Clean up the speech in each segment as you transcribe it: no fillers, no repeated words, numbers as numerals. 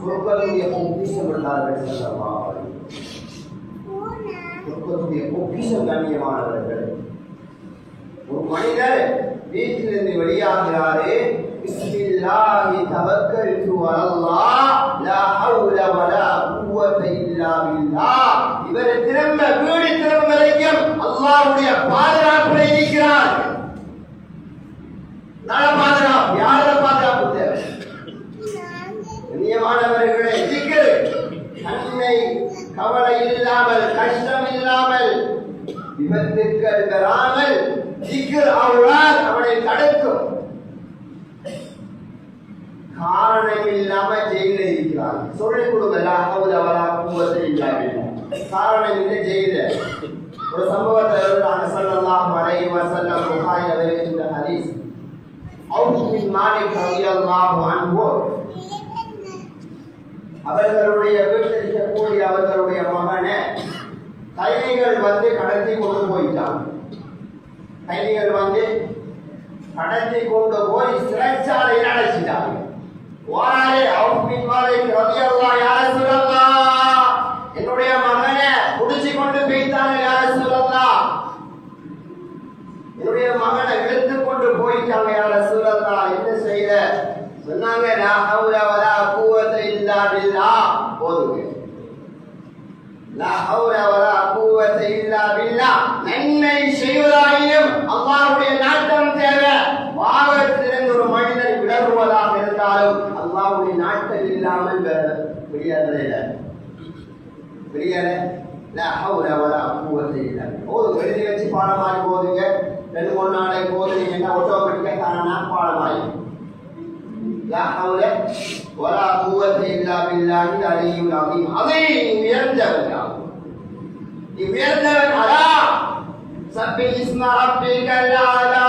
சொர்க்கத்துடைய பொக்கிஷம் என்றார்கள் ஸல்லல்லாஹு அலைஹி வஸல்லம். சொர்க்கத்துடைய பொக்கிஷம் கண்ணியமானவர்கள். ஒரு மனிதர் வீட்டிலிருந்து வெளியாகிறாரே, பிஸ்மில்லாஹி தவக்கல்து அலல்லாஹ் லா ஹவுல வலா குவத இல்லா பில்லாஹ். இவர் திரும்ப வீடு திரும்ப வரைக்கும் அல்லாஹ்வுடைய பாதுகாப்பில் இருக்கிறார். பாதுகாப்பு யாரோட பாதுகாப்பு தேவை? கண்ணியமானவர்களே, திக்ர் நன்மை கவலை இல்லாமல் கஷ்டம் இல்லாமல் விபத்துக்கள் வராமல் திக்ர் அல்லாஹ் அவனை தடுக்கும். காரணம் இல்லாம ஜெயில இருக்கிறார். சொல்லிக் கொடுங்க, லா ஹவுல வலா குவத இல்லா பில்லாஹ். காரணம் இல்லை ஜெயில. ஒரு சம்பவத்தை ஸல்லல்லாஹு அலைஹி வஸல்லம் புகாரில வருகின்ற ஹதீஸ். அவுஸ் பின் மாலிக் ரலியல்லாஹு அன்ஹு அவர்களுடைய வீட்டில் இருக்கக்கூடிய அவர்களுடைய மகனை கைதிகள் வந்து கடத்தி கொண்டு போயிட்டாங்க. கைதிகள் வந்து கடத்தி கொண்டு போய் சிறைச்சாலையில் அடைச்சிட்டாங்க. வாரே அவுஸ் பின் மாலிக் ரலியல்லாஹு யா ரசூலல்லாஹ், என்னுடைய மகனை புடிச்சு கொண்டு போயிட்டாங்க யா ரசூலல்லாஹ், என்னுடைய மகனை இழுத்து கொண்டு போயிட்டாங்க யா ரசூலல்லாஹ், என்ன செய்ய சொன்னாங்க? லா ஹவுல வலா குவத இல்லா பில்லாஹ். போதுங்க, லா ஹவுல வலா குவத இல்லா பில்லாஹ். நன்மை செய்வதாயினும் அல்லாஹ்வுடைய நாட்டம் தேவை. பாவத்திலிருந்து ஒரு மனிதன் விலகுவதாக இருந்தாலும் அல்லாஹ்வுடைய நாட்டம் இல்லாமல் வெளியேறல. லா ஹவுல வலா குவத இல்லா. போதும், எழுதி வச்சு பாடமாறி போதுங்க. 2-3 நாளைக்கு போது நீங்க என்ன ஆட்டோமேட்டிக்கா தானா பாடமாறி. லா ஹவுல வலா குவத இல்லா பில்லாஹில் அலியுல் அஸீம். அஸீம் உயர்ந்தவன். உயர்ந்தவன் அலா சப்பி இஸ்ம ரப்பிகல் அலா.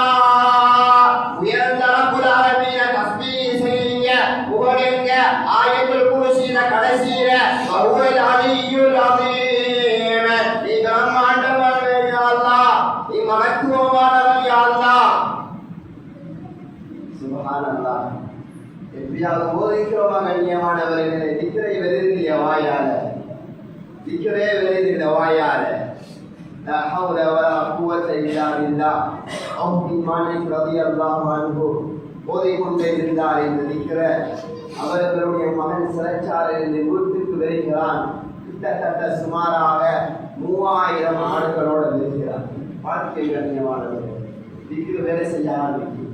உயர்ந்த ரப்புல் ஆலமீன தஸ்பீஹ் செய்யுங்க, புகழுங்க. ஆயத்துல் குர்சியில கடைசியில வஹுவல் அலியுல் அஸீம். நீ பிரம்மாண்டமானவன் யா அல்லாஹ், நீ மகத்துவமானவன் யா அல்லாஹ். சுப்ஹானல்லாஹ். எப்படியாவது போதிக்கிறோமா கண்ணியமானவர்களே? திக்ரை வெறுதிய வாயால, திக்ரே வெறுதிய வாயால. லா ஹவுல வலா குவத இல்லா பில்லாஹ். அவுஸ் பின் மாலிக் ரலியல்லாஹு அன்ஹு போதிக்கொண்டே இருந்தார் இந்த திக்ரை. அவர்களுடைய மகன் சிறைச்சாலையிலிருந்து வீட்டுக்கு வருகிறான். கிட்டத்தட்ட சுமாராக 3000 ஆடுகளோடு வருகிறார். வாழ்க்கை கண்ணியமானவர்கள், திக்ரு வேலை செய்ய ஆரம்பிக்கும்.